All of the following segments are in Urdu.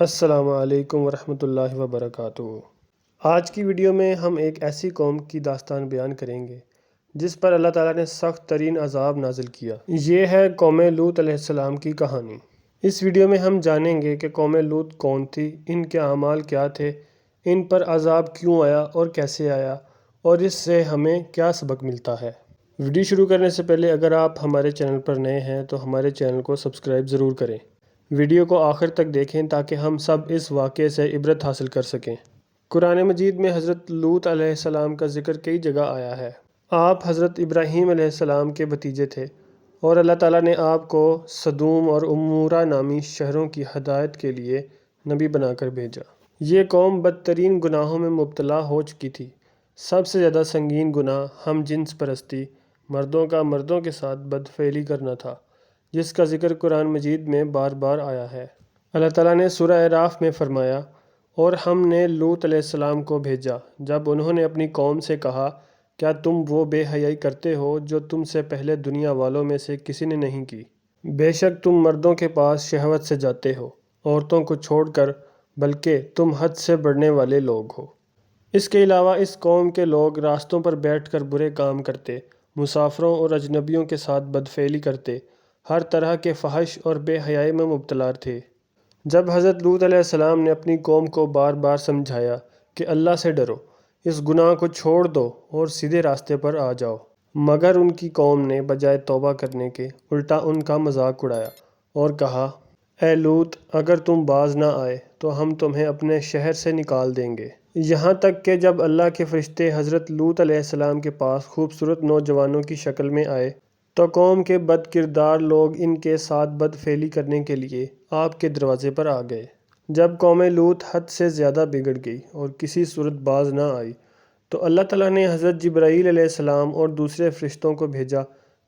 السلام علیکم ورحمۃ اللہ وبرکاتہ۔ آج کی ویڈیو میں ہم ایک ایسی قوم کی داستان بیان کریں گے جس پر اللہ تعالیٰ نے سخت ترین عذاب نازل کیا۔ یہ ہے قوم لوط علیہ السلام کی کہانی۔ اس ویڈیو میں ہم جانیں گے کہ قوم لوط کون تھی، ان کے اعمال کیا تھے، ان پر عذاب کیوں آیا اور کیسے آیا، اور اس سے ہمیں کیا سبق ملتا ہے۔ ویڈیو شروع کرنے سے پہلے اگر آپ ہمارے چینل پر نئے ہیں تو ہمارے چینل کو سبسکرائب ضرور کریں۔ ویڈیو کو آخر تک دیکھیں تاکہ ہم سب اس واقعے سے عبرت حاصل کر سکیں۔ قرآن مجید میں حضرت لوط علیہ السلام کا ذکر کئی جگہ آیا ہے۔ آپ حضرت ابراہیم علیہ السلام کے بھتیجے تھے اور اللہ تعالیٰ نے آپ کو سدوم اور عمورہ نامی شہروں کی ہدایت کے لیے نبی بنا کر بھیجا۔ یہ قوم بدترین گناہوں میں مبتلا ہو چکی تھی۔ سب سے زیادہ سنگین گناہ ہم جنس پرستی، مردوں کا مردوں کے ساتھ بدفعلی کرنا تھا، جس کا ذکر قرآن مجید میں بار بار آیا ہے۔ اللہ تعالیٰ نے سورہ اعراف میں فرمایا، اور ہم نے لوط علیہ السلام کو بھیجا جب انہوں نے اپنی قوم سے کہا، کیا تم وہ بے حیائی کرتے ہو جو تم سے پہلے دنیا والوں میں سے کسی نے نہیں کی؟ بے شک تم مردوں کے پاس شہوت سے جاتے ہو، عورتوں کو چھوڑ کر، بلکہ تم حد سے بڑھنے والے لوگ ہو۔ اس کے علاوہ اس قوم کے لوگ راستوں پر بیٹھ کر برے کام کرتے، مسافروں اور اجنبیوں کے ساتھ بدفعلی کرتے، ہر طرح کے فحش اور بے حیائی میں مبتلا تھے۔ جب حضرت لوط علیہ السلام نے اپنی قوم کو بار بار سمجھایا کہ اللہ سے ڈرو، اس گناہ کو چھوڑ دو اور سیدھے راستے پر آ جاؤ، مگر ان کی قوم نے بجائے توبہ کرنے کے الٹا ان کا مذاق اڑایا اور کہا، اے لوط، اگر تم باز نہ آئے تو ہم تمہیں اپنے شہر سے نکال دیں گے۔ یہاں تک کہ جب اللہ کے فرشتے حضرت لوط علیہ السلام کے پاس خوبصورت نوجوانوں کی شکل میں آئے تو قوم کے بد کردار لوگ ان کے ساتھ بدفعلی کرنے کے لیے آپ کے دروازے پر آ گئے۔ جب قوم لوط حد سے زیادہ بگڑ گئی اور کسی صورت باز نہ آئی تو اللہ تعالیٰ نے حضرت جبرائیل علیہ السلام اور دوسرے فرشتوں کو بھیجا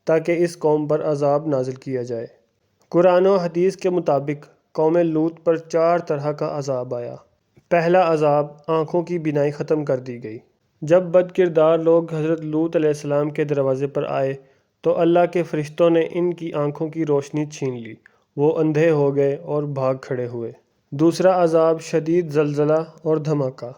تاکہ اس قوم پر عذاب نازل کیا جائے۔ قرآن و حدیث کے مطابق قوم لوط پر 4 طرح کا عذاب آیا۔ پہلا عذاب، آنکھوں کی بینائی ختم کر دی گئی۔ جب بد کردار لوگ حضرت لوط علیہ السلام کے دروازے پر آئے تو اللہ کے فرشتوں نے ان کی آنکھوں کی روشنی چھین لی، وہ اندھے ہو گئے اور بھاگ کھڑے ہوئے۔ دوسرا عذاب، شدید زلزلہ اور دھماکہ۔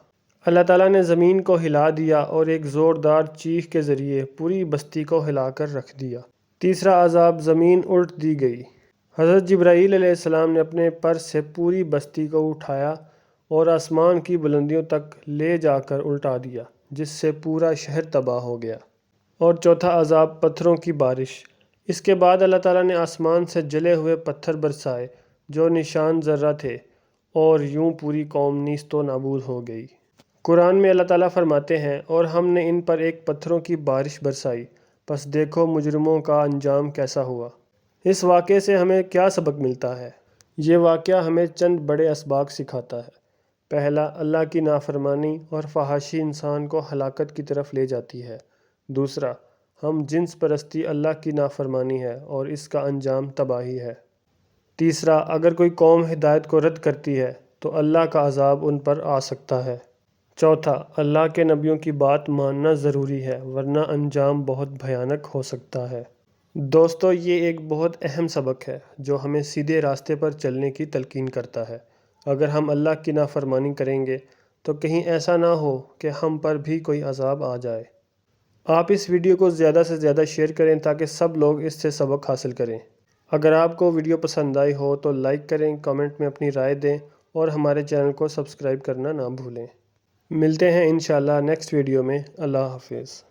اللہ تعالیٰ نے زمین کو ہلا دیا اور ایک زوردار چیخ کے ذریعے پوری بستی کو ہلا کر رکھ دیا۔ تیسرا عذاب، زمین الٹ دی گئی۔ حضرت جبرائیل علیہ السلام نے اپنے پر سے پوری بستی کو اٹھایا اور آسمان کی بلندیوں تک لے جا کر الٹا دیا، جس سے پورا شہر تباہ ہو گیا۔ اور چوتھا عذاب، پتھروں کی بارش۔ اس کے بعد اللہ تعالیٰ نے آسمان سے جلے ہوئے پتھر برسائے جو نشان ذرہ تھے، اور یوں پوری قوم نیست و نابود ہو گئی۔ قرآن میں اللہ تعالیٰ فرماتے ہیں، اور ہم نے ان پر ایک پتھروں کی بارش برسائی، پس دیکھو مجرموں کا انجام کیسا ہوا۔ اس واقعے سے ہمیں کیا سبق ملتا ہے؟ یہ واقعہ ہمیں چند بڑے اسباق سکھاتا ہے۔ پہلا، اللہ کی نافرمانی اور فحاشی انسان کو ہلاکت کی طرف لے جاتی ہے۔ دوسرا، ہم جنس پرستی اللہ کی نافرمانی ہے اور اس کا انجام تباہی ہے۔ تیسرا، اگر کوئی قوم ہدایت کو رد کرتی ہے تو اللہ کا عذاب ان پر آ سکتا ہے۔ چوتھا، اللہ کے نبیوں کی بات ماننا ضروری ہے ورنہ انجام بہت بھیانک ہو سکتا ہے۔ دوستو، یہ ایک بہت اہم سبق ہے جو ہمیں سیدھے راستے پر چلنے کی تلقین کرتا ہے۔ اگر ہم اللہ کی نافرمانی کریں گے تو کہیں ایسا نہ ہو کہ ہم پر بھی کوئی عذاب آ جائے۔ آپ اس ویڈیو کو زیادہ سے زیادہ شیئر کریں تاکہ سب لوگ اس سے سبق حاصل کریں۔ اگر آپ کو ویڈیو پسند آئی ہو تو لائک کریں، کامنٹ میں اپنی رائے دیں اور ہمارے چینل کو سبسکرائب کرنا نہ بھولیں۔ ملتے ہیں انشاءاللہ نیکسٹ ویڈیو میں۔ اللہ حافظ۔